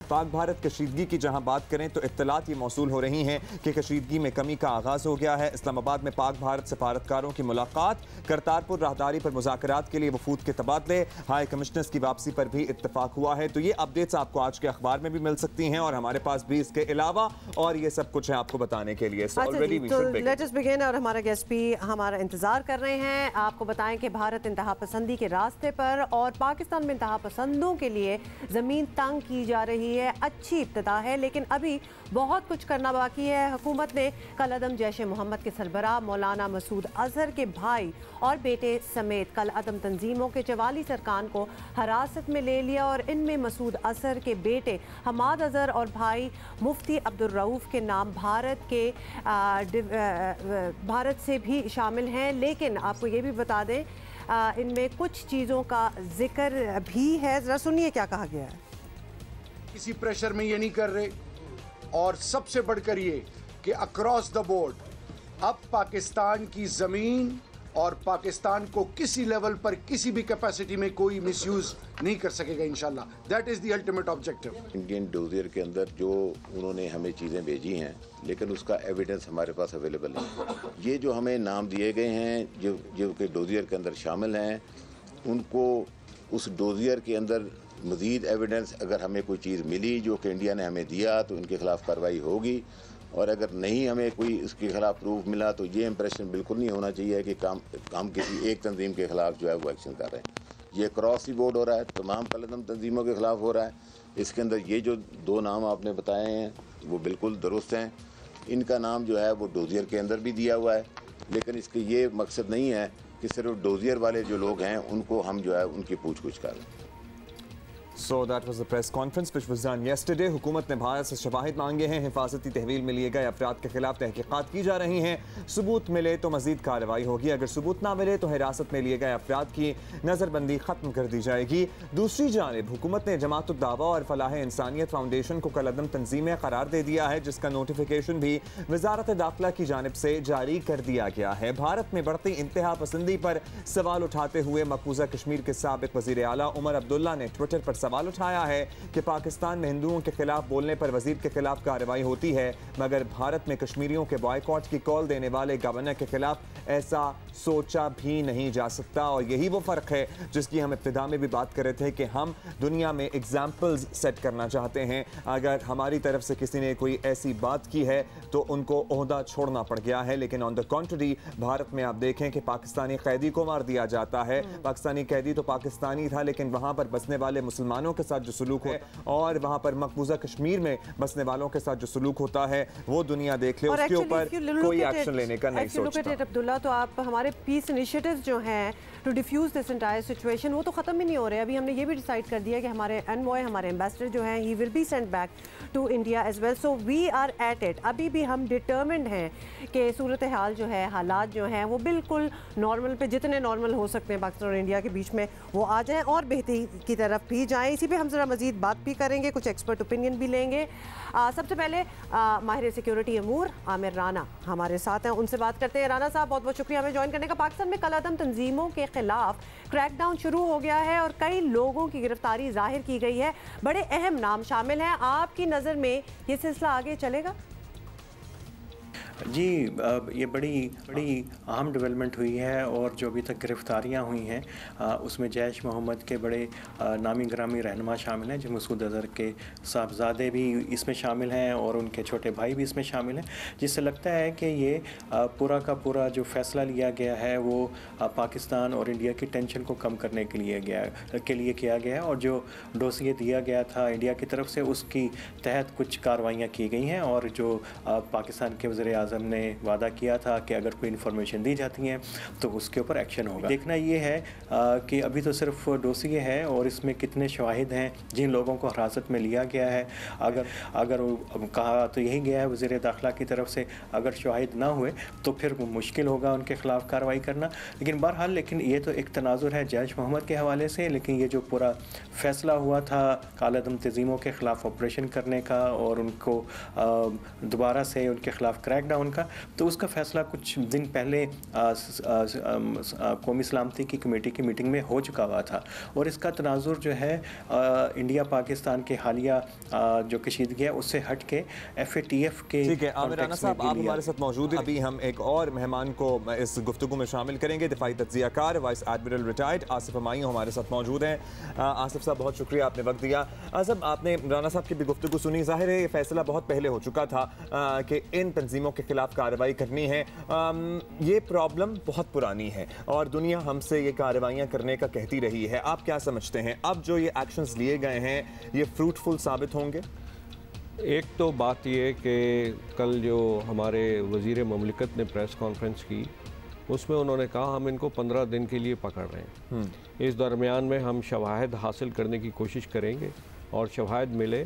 पाक भारत कशीदगी की जहां बात करें तो इत्तलात ये मौसूल हो रही हैं कि कशीदगी में कमी का आगाज़ हो गया है। इस्लामाबाद में पाक भारत सफारतकारों की मुलाकात, करतारपुर राहदारी पर मुज़ाकरात के लिए वफूद के तबादले, हाई कमिश्नर्स की वापसी पर भी इत्तफाक हुआ है। तो ये अपडेट्स आपको आज के अखबार में भी मिल सकती हैं और हमारे पास भी इसके अलावा और ये सब कुछ है आपको बताने के लिए। लेट अस बिगिन और हमारा गेस्ट भी हमारा इंतजार कर रहे हैं। आपको बताएं कि भारत इंतहा पसंदी के रास्ते पर और पाकिस्तान में इंतहा पसंदों के लिए ज़मीन तंग की जा रही है। अच्छी इब्तिदा है लेकिन अभी बहुत कुछ करना बाकी है। हुकूमत ने कल अदम जैश मोहम्मद के सरबराह मौलाना मसूद अजहर के भाई और बेटे समेत कल अदम तंजीमों के 44 अरकान को हिरासत में ले लिया और इनमें मसूद अजहर के बेटे हमाद अजहर और भाई मुफ्ती अब्दुल रऊफ के नाम भारत से भी शामिल हैं। लेकिन आपको ये भी बता दें इनमें कुछ चीज़ों का जिक्र भी है। ज़रा सुनिए क्या कहा गया है। किसी प्रेशर में ये नहीं कर रहे और सबसे बढ़कर ये कि अक्रॉस द बोर्ड अब पाकिस्तान की ज़मीन और पाकिस्तान को किसी लेवल पर किसी भी कैपेसिटी में कोई मिसयूज़ नहीं कर सकेगा इंशाल्लाह। That is the ultimate objective. Indian dossier के अंदर जो उन्होंने हमें चीज़ें भेजी हैं लेकिन उसका एविडेंस हमारे पास अवेलेबल नहीं। ये जो हमें नाम दिए गए हैं जो कि डोजियर के अंदर शामिल हैं, उनको उस डोजियर के अंदर मज़ीद एविडेंस अगर हमें कोई चीज़ मिली जो कि इंडिया ने हमें दिया तो इनके ख़िलाफ़ कार्रवाई होगी, और अगर नहीं हमें कोई इसके ख़िलाफ़ प्रूफ मिला तो ये इंप्रेशन बिल्कुल नहीं होना चाहिए कि हम किसी एक तंजीम के ख़िलाफ़ जो है वो एक्शन कर रहे हैं। ये क्रॉस ही बोर्ड हो रहा है, तमाम कलदम तंजीमों के ख़िलाफ़ हो रहा है। इसके अंदर ये जो दो नाम आपने बताए हैं वो बिल्कुल दुरुस्त हैं। इनका नाम जो है वो डोजियर के अंदर भी दिया हुआ है, लेकिन इसके ये मकसद नहीं है कि सिर्फ डोजियर वाले जो लोग हैं उनको हम जो है उनकी पूछ-गुछ करें। So that was the press conference which was done yesterday. हुकूमत ने भारत से शवाहिद मांगे हैं। हिफाजती तहवील में लिए गए अफराद के खिलाफ तहकीकात की जा रही हैं। सबूत मिले तो मजीद कार्रवाई होगी, अगर सबूत ना मिले तो हिरासत में लिए गए अफराद की नज़रबंदी ख़त्म कर दी जाएगी। दूसरी जानिब हुकूमत ने जमात उद दावा और फलाह इंसानियत फाउंडेशन को कल अदम तंजीमें करार दे दिया है, जिसका नोटिफिकेशन भी वजारत दाखिला की जानिब से जारी कर दिया गया है। भारत में बढ़ती इंतहा पसंदी पर सवाल उठाते हुए मकबूजा कश्मीर के साबिक वज़ीर आला उमर अब्दुल्ला ने ट्विटर पर सवाल उठाया है कि पाकिस्तान में हिंदुओं के खिलाफ बोलने पर वजीर के खिलाफ कार्रवाई होती है, मगर भारत में कश्मीरियों के बॉयकॉट की कॉल देने वाले गवर्नर के खिलाफ ऐसा सोचा भी नहीं जा सकता। और यही वो फ़र्क है जिसकी हम इब्तिदा में भी बात कर रहे थे कि हम दुनिया में एग्जाम्पल्स सेट करना चाहते हैं। अगर हमारी तरफ से किसी ने कोई ऐसी बात की है तो उनको ओहदा छोड़ना पड़ गया है, लेकिन ऑन द कॉन्ट्ररी भारत में आप देखें कि पाकिस्तानी कैदी को मार दिया जाता है। पाकिस्तानी कैदी तो पाकिस्तानी था, लेकिन वहाँ पर बसने वाले मुसलमानों के साथ जो सलूक है और वहाँ पर मकबूजा कश्मीर में बसने वालों के साथ जो सलूक होता है वो दुनिया देख ले, उसके ऊपर कोई एक्शन लेने का नहीं सोचता। अब्दुल्ला, तो आप हमारे पीस इनिशिएटिव्स जो हैं to diffuse this entire situation वो तो ख़त्म ही नहीं हो रहे। अभी हमने ये भी डिसाइड कर दिया कि हमारे एनवॉय, हमारे एम्बेसडर जो हैं, he will be sent back to India as well. So we are at it. अभी भी हम डिटर्मिंड हैं कि सूरत हाल जो है, हालात जो हैं वो बिल्कुल नॉर्मल पे, जितने नॉर्मल हो सकते हैं पाकिस्तान और इंडिया के बीच में वो आ जाएँ और बेहतरी की तरफ भी जाएँ। इसी पे हम ज़रा मज़ीद बात भी करेंगे, कुछ एक्सपर्ट ओपिनियन भी लेंगे। सबसे पहले माहिर सिक्योरिटी अमूर आमिर राना हमारे साथ हैं, उनसे बात करते हैं। राना साहब, बहुत बहुत शुक्रिया हमें ज्वाइन करने का। पाकिस्तान में कल अदम तंजीमों के खिलाफ क्रैकडाउन शुरू हो गया है और कई लोगों की गिरफ्तारी जाहिर की गई है। बड़े अहम नाम शामिल हैं। आपकी नज़र में ये सिलसिला आगे चलेगा? जी, ये बड़ी अहम डेवलपमेंट हुई है और जो अभी तक गिरफ्तारियां हुई हैं उसमें जैश मोहम्मद के बड़े नामी ग्रामी रहनुमा शामिल हैं, जो मसूद अजहर के साहबजादे भी इसमें शामिल हैं और उनके छोटे भाई भी इसमें शामिल हैं, जिससे लगता है कि ये पूरा का पूरा जो फ़ैसला लिया गया है वो पाकिस्तान और इंडिया की टेंशन को कम करने के लिए किया गया है। और जो डोसिए दिया गया था इंडिया की तरफ से उसकी तहत कुछ कार्रवाइयाँ की गई हैं और जो पाकिस्तान के वज़ीर आज़म ने वादा किया था कि अगर कोई इन्फॉर्मेशन दी जाती है तो उसके ऊपर एक्शन होगा। देखना ये है कि अभी तो सिर्फ डोसिए है और इसमें कितने शवाहिद हैं जिन लोगों को हिरासत में लिया गया है। अगर कहा तो यही गया है वज़ीर दाखिला की तरफ से, अगर शवाहिद ना हुए तो फिर मुश्किल होगा उनके खिलाफ कार्रवाई करना। लेकिन बहरहाल ये तो एक तनाजुर है जैश मोहम्मद के हवाले से, लेकिन ये जो पूरा फैसला हुआ था कालादम तंजीमों के ख़िलाफ़ ऑपरेशन करने का और उनको दोबारा से उनके खिलाफ क्रैकडाउन रहेगा उनका, तो उसका फैसला कुछ दिन पहले कौमी सलामती की कमेटी की मीटिंग में हो चुका हुआ था। और इसका तनाजुर जो है इंडिया पाकिस्तान के हालिया जो कशीदगी है उससे हट के FATF के। ठीक है, आमिर राना साहब आप हमारे साथ मौजूद हैं। अभी हम एक और मेहमान को इस गुफ्तगू में शामिल करेंगे। दिफाई तज्जियाकार vice admiral retired Asif Humayun हमारे साथ मौजूद हैं। आसिफ साहब बहुत शुक्रिया, आपने वक्त दिया। आसिफ, आपने राना साहब की भी गुफ्तगू सुनी। जाहिर है ये फैसला बहुत पहले हो चुका था कि इन तंजीमों के खिलाफ कार्रवाई करनी है। ये प्रॉब्लम बहुत पुरानी है और दुनिया हमसे ये कार्रवाइयाँ करने का कहती रही है। आप क्या समझते हैं अब जो ये एक्शंस लिए गए हैं ये फ्रूटफुल साबित होंगे? एक तो बात ये कि कल जो हमारे वज़ीर ममलिकत ने प्रेस कॉन्फ्रेंस की उसमें उन्होंने कहा हम इनको 15 दिन के लिए पकड़ रहे हैं। इस दरमियान में हम शवाहिद हासिल करने की कोशिश करेंगे और शवाहिद मिले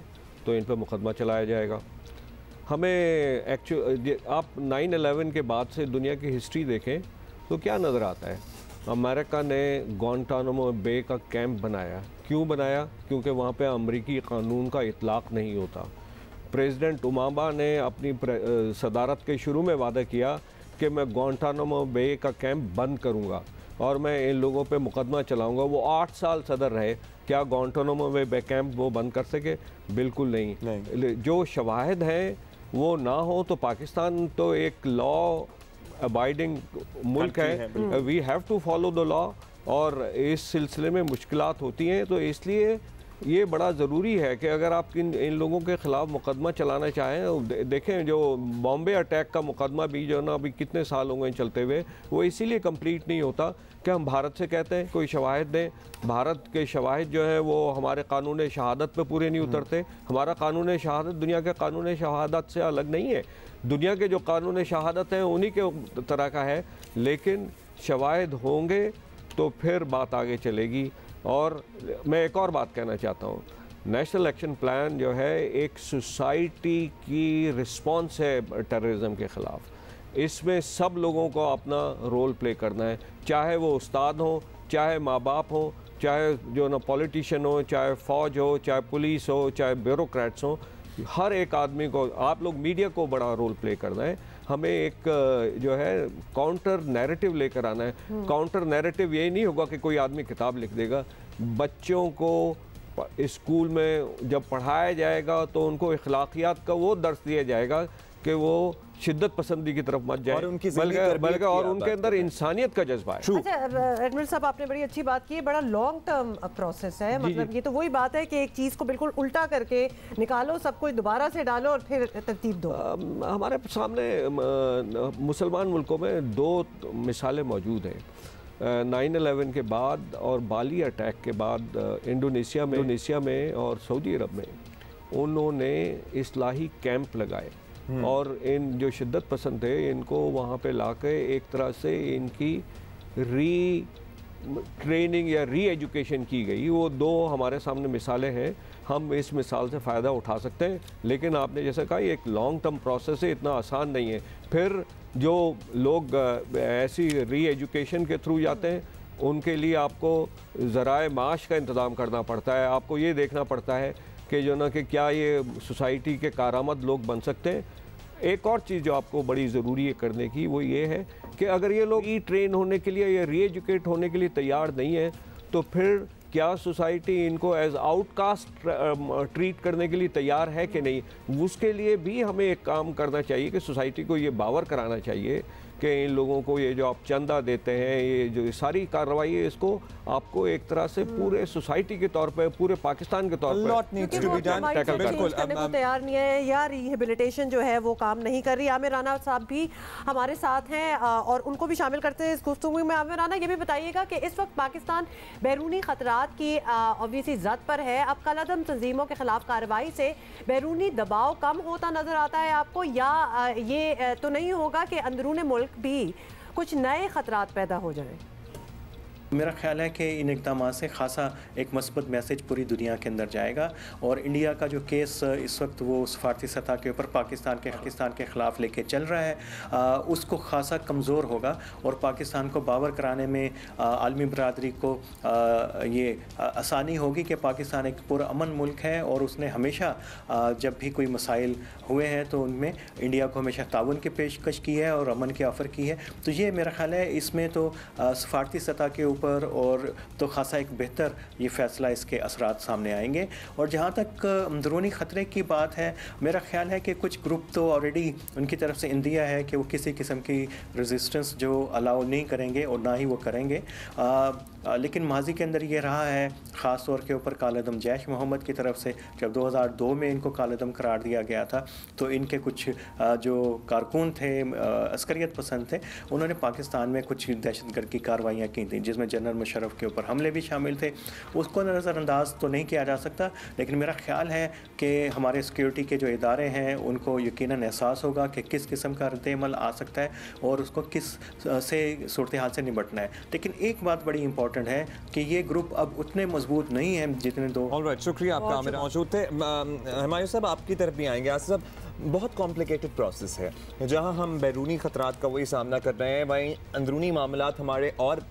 तो इन पर मुकदमा चलाया जाएगा। हमें आप 9/11 के बाद से दुनिया की हिस्ट्री देखें तो क्या नज़र आता है? अमेरिका ने ग्वांटानामो बे का कैंप बनाया। क्यों बनाया? क्योंकि वहाँ पे अमरीकी कानून का इतलाक़ नहीं होता। प्रेसिडेंट ओबामा ने अपनी सदारत के शुरू में वादा किया कि मैं ग्वांटानामो बे का कैंप बंद करूँगा और मैं इन लोगों पे मुकदमा चलाऊँगा। वो 8 साल सदर रहे, क्या ग्वांटानामो बे कैंप वो बंद कर सके? बिल्कुल नहीं। जो शवाहिद हैं वो ना हो तो पाकिस्तान तो एक लॉ अबाइडिंग मुल्क है। We have to follow the law और इस सिलसिले में मुश्किलात होती हैं। तो इसलिए ये बड़ा ज़रूरी है कि अगर आप इन लोगों के ख़िलाफ़ मुकदमा चलाना चाहें, देखें जो बॉम्बे अटैक का मुकदमा भी जो ना अभी कितने साल हो गए चलते हुए, वो इसीलिए कंप्लीट नहीं होता कि हम भारत से कहते हैं कोई शवाहिद दें। भारत के शवाहिद जो है वो हमारे कानून शहादत पे पूरे नहीं उतरते। हमारा कानून शहादत दुनिया के कानून शहादत से अलग नहीं है। दुनिया के जो कानून शहादत हैं उन्हीं के तरह का है, लेकिन शवाहिद होंगे तो फिर बात आगे चलेगी। और मैं एक और बात कहना चाहता हूँ, नेशनल एक्शन प्लान जो है एक सोसाइटी की रिस्पॉन्स है टेररिज्म के ख़िलाफ़। इसमें सब लोगों को अपना रोल प्ले करना है, चाहे वो उस्ताद हो, चाहे माँ बाप हो, चाहे जो ना पॉलिटिशियन हो, चाहे फ़ौज हो, चाहे पुलिस हो, चाहे ब्यूरोक्रेट्स हो। हर एक आदमी को, आप लोग मीडिया को बड़ा रोल प्ले करना है। हमें एक जो है काउंटर नैरेटिव लेकर आना है। काउंटर नैरेटिव ये नहीं होगा कि कोई आदमी किताब लिख देगा। बच्चों को स्कूल में जब पढ़ाया जाएगा तो उनको अखलाकियात का वो दर्स दिया जाएगा कि वो शिद्दत पसंदी की तरफ मत जाए, बल्कि और उनके अंदर इंसानियत का जज्बा है। अच्छा एडमिरल साहब, आपने बड़ी अच्छी बात की है। बड़ा लॉन्ग टर्म प्रोसेस है। मतलब ये तो वही बात है कि एक चीज़ को बिल्कुल उल्टा करके निकालो, सब कुछ दोबारा से डालो और फिर तरतीब दो। हमारे सामने मुसलमान मुल्कों में 2 मिसालें मौजूद हैं। 9/11 के बाद और बाली अटैक के बाद इंडोनेशिया में और सऊदी अरब में उन्होंने इस्लाही कैंप लगाए और इन जो शिद्दत पसंद थे इनको वहाँ पे लाके एक तरह से इनकी री ट्रेनिंग या री एजुकेशन की गई। वो 2 हमारे सामने मिसालें हैं। हम इस मिसाल से फ़ायदा उठा सकते हैं, लेकिन आपने जैसा कहा ये एक लॉन्ग टर्म प्रोसेस है, इतना आसान नहीं है। फिर जो लोग ऐसी री एजुकेशन के थ्रू जाते हैं उनके लिए आपको ज़राए माश का इंतज़ाम करना पड़ता है। आपको ये देखना पड़ता है कि जो ना कि क्या ये सोसाइटी के कारामद लोग बन सकते हैं। एक और चीज़ जो आपको बड़ी ज़रूरी है करने की वो ये है कि अगर ये लोग ट्रेन होने के लिए या री एजुकेट होने के लिए तैयार नहीं है तो फिर क्या सोसाइटी इनको एज आउटकास्ट ट्रीट करने के लिए तैयार है कि नहीं। उसके लिए भी हमें एक काम करना चाहिए कि सोसाइटी को ये बावर कराना चाहिए कि इन लोगों को ये जो आप चंदा देते हैं, ये जो सारी कार्रवाई है, इसको आपको एक तरह से पूरे सोसाइटी के तौर पे, पूरे पाकिस्तान के तौर पे तैयार नहीं है या रिहेबिलिटेशन जो है वो काम नहीं कर रही। आमिर राना साहब भी हमारे साथ हैं और उनको भी शामिल करते हैं इस गुफ्तगू में। आमिर राना, ये भी बताइएगा कि इस वक्त पाकिस्तान बैरूनी खतरात की ऑब्वियसली जद पर है। अब कलअदम तंजीमों के खिलाफ कार्रवाई से बैरूनी दबाव कम होता नजर आता है आपको, या ये तो नहीं होगा कि अंदरूनी मुल्क भी कुछ नए खतरात पैदा हो जाएं? मेरा ख्याल है कि इन इक़दामात से ख़ासा एक मस्बत मैसेज पूरी दुनिया के अंदर जाएगा और इंडिया का जो केस इस वक्त वो सफारती सतह के ऊपर पाकिस्तान के ख़िलाफ़ लेके चल रहा है उसको ख़ासा कमज़ोर होगा और पाकिस्तान को बावर कराने में आलमी बरादरी को ये आसानी होगी कि पाकिस्तान एक पुरअमन मुल्क है और उसने हमेशा जब भी कोई मसाइल हुए हैं तो उनमें इंडिया को हमेशा ताउन की पेशकश की है और अमन की ऑफ़र की है। तो ये मेरा ख्याल है इसमें तो सफारती सतह के ऊपर और तो ख़ासा एक बेहतर ये फ़ैसला इसके असरात सामने आएंगे। और जहाँ तक अंदरूनी ख़तरे की बात है, मेरा ख्याल है कि कुछ ग्रुप तो ऑलरेडी उनकी तरफ से इंदिया है कि वो किसी किस्म की रेजिस्टेंस जो अलाउ नहीं करेंगे और ना ही वो करेंगे। लेकिन माजी के अंदर ये रहा है, ख़ास तौर के ऊपर कालेदम जैश मोहम्मद की तरफ से जब 2002 में इनको कालेदम करार दिया गया था तो इनके कुछ जो कारकुन थे, अस्करियत पसंद थे, उन्होंने पाकिस्तान में कुछ दहशतगर्द की कार्रवाइयाँ की थी जिसमें जनरल मुशर्रफ के ऊपर हमले भी शामिल थे। उसको नज़रअंदाज तो नहीं किया जा सकता, लेकिन मेरा ख्याल है कि हमारे सिक्योरिटी के जो इदारे हैं उनको यकीनन एहसास होगा कि किस किस्म का रद्द-ए-अमल आ सकता है और उसको किस से सूरत हाल से निपटना है। लेकिन एक बात बड़ी इंपॉर्टेंट है कि ये ग्रुप अब उतने मजबूत नहीं हैं जितने दो। ऑलराइट, शुक्रिया आपका। आमिर मौजूद थे। हुमायूं साहब, आपकी तरफ भी आएंगे। आसिफ साहब, बहुत कॉम्प्लिकेटेड प्रोसेस है, जहां हम बैरूनी खतरात का वही सामना कर रहे हैं, वहीं अंदरूनी मामलात हमारे और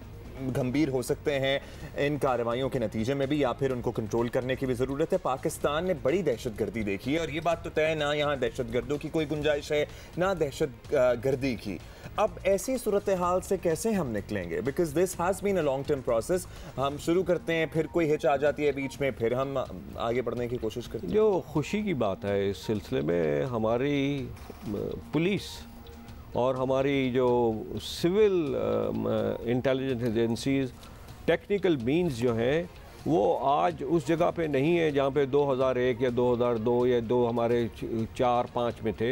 गंभीर हो सकते हैं इन कार्रवाइयों के नतीजे में भी, या फिर उनको कंट्रोल करने की भी ज़रूरत है। पाकिस्तान ने बड़ी दहशतगर्दी देखी है और ये बात तो तय है ना यहाँ दहशतगर्दों की कोई गुंजाइश है ना दहशतगर्दी की। अब ऐसी सूरत हाल से कैसे हम निकलेंगे? Because this has been a long term process. हम शुरू करते हैं, फिर कोई हिच आ जाती है बीच में, फिर हम आगे बढ़ने की कोशिश करते हैं। जो खुशी की बात है इस सिलसिले में, हमारी पुलिस और हमारी जो civil intelligence agencies, technical means जो हैं, वो आज उस जगह पे नहीं है जहाँ पे 2001 या 2002 या हमारे 4-5 में थे।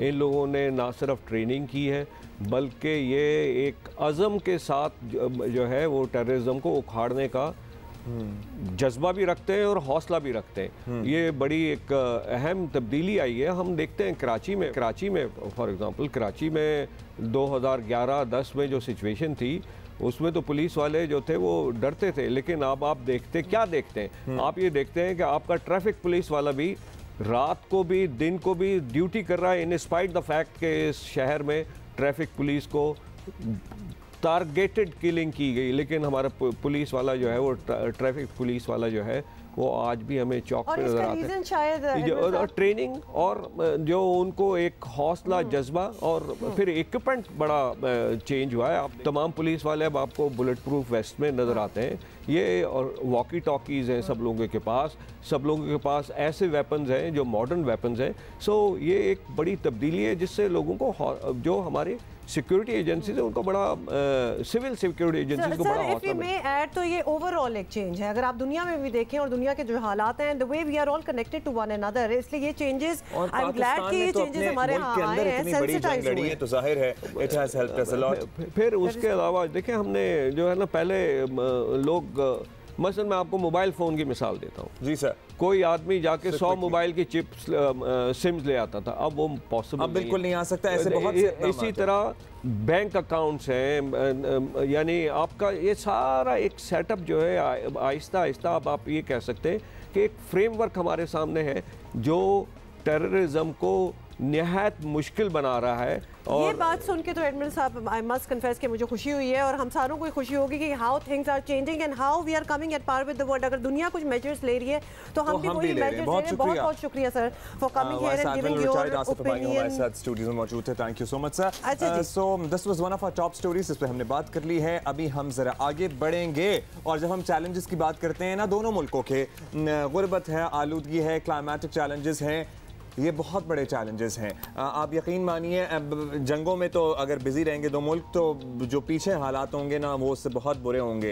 इन लोगों ने ना सिर्फ ट्रेनिंग की है बल्कि ये एक अज़म के साथ जो है वो टेररिज्म को उखाड़ने का जज्बा भी रखते हैं और हौसला भी रखते हैं। ये बड़ी एक अहम तब्दीली आई है। हम देखते हैं कराची में फॉर एग्जांपल कराची में 2011-10 में जो सिचुएशन थी उसमें तो पुलिस वाले जो थे वो डरते थे, लेकिन अब आप क्या देखते हैं? आप ये देखते हैं कि आपका ट्रैफिक पुलिस वाला भी रात को भी दिन को भी ड्यूटी कर रहा है, इन स्पाइट द फैक्ट कि इस शहर में ट्रैफिक पुलिस को टारगेटेड किलिंग की गई, लेकिन हमारा पुलिस वाला जो है वो ट्रैफिक पुलिस वाला जो है वो आज भी हमें चौक पे नजर आता है। और ट्रेनिंग और जो उनको एक हौसला, जज्बा और फिर इक्विपमेंट बड़ा चेंज हुआ है। आप तमाम पुलिस वाले अब आपको बुलेट प्रूफ वेस्ट में नज़र आते हैं। ये और वॉकी टॉकीज़ हैं सब लोगों के पास ऐसे वेपन्स हैं जो मॉडर्न वेपन्स हैं। सो ये एक बड़ी तब्दीली है जिससे लोगों को, जो हमारे सिक्योरिटी एजेंसीज है उनको बड़ा, सिविल सिक्योरिटी एजेंसीज को बड़ा हौसला मिला। ऐड तो ये ओवरऑल एक चेंज है। अगर आप दुनिया में भी देखें और दुनिया के जो हालात हैं, the way we are all connected to one another, इसलिए ये चेंजेस, आई एम ग्लैड कि ये चेंजेस हमारे यहाँ आए हैं, सेंसिटाइज हुए हैं, तो जाहिर है it has helped us a lot. फिर उसके अलावा देखिए, हमने जो है ना, पहले लोग, मसलन मैं आपको मोबाइल फ़ोन की मिसाल देता हूँ। जी सर। कोई आदमी जाके 100 मोबाइल की चिप्स सिम्स ले आता था, अब वो पॉसिबल बिल्कुल नहीं आ सकता। ऐसे बहुत इसी तरह बैंक अकाउंट्स हैं, यानी आपका ये सारा एक सेटअप जो है आहिस्ता आहिस्ता, अब आप ये कह सकते हैं कि एक फ्रेमवर्क हमारे सामने है जो टेररिज्म को निहायत मुश्किल बना रहा है। और ये बात सुन के तो एडमिरल साहब, आई मस्ट कन्फेस कि मुझे खुशी हुई है और हम सारों को खुशी होगी कि how things are changing and how we are coming at par with the world. अगर दुनिया कुछ मेजर्स ले रही है तो हम भी वही मेजर्स ले रहे हैं। बहुत बहुत शुक्रिया sir for coming here and giving your opinion. हमारे साथ स्टूडियो में मौजूद थे। Thank you so much sir. So this was one of our top stories, इस पे हमने बात कर ली है। अभी हम जरा आगे बढ़ेंगे और जब हम चैलेंजेस की बात करते हैं ना, दोनों मुल्कों के, गुर्बत है, आलूदगी है, क्लाइमेटिक चैलेंजेस हैं, ये बहुत बड़े चैलेंजेस हैं। आप यकीन मानिए, जंगों में तो अगर बिजी रहेंगे दो मुल्क, तो जो पीछे हालात होंगे ना वो उससे बहुत बुरे होंगे।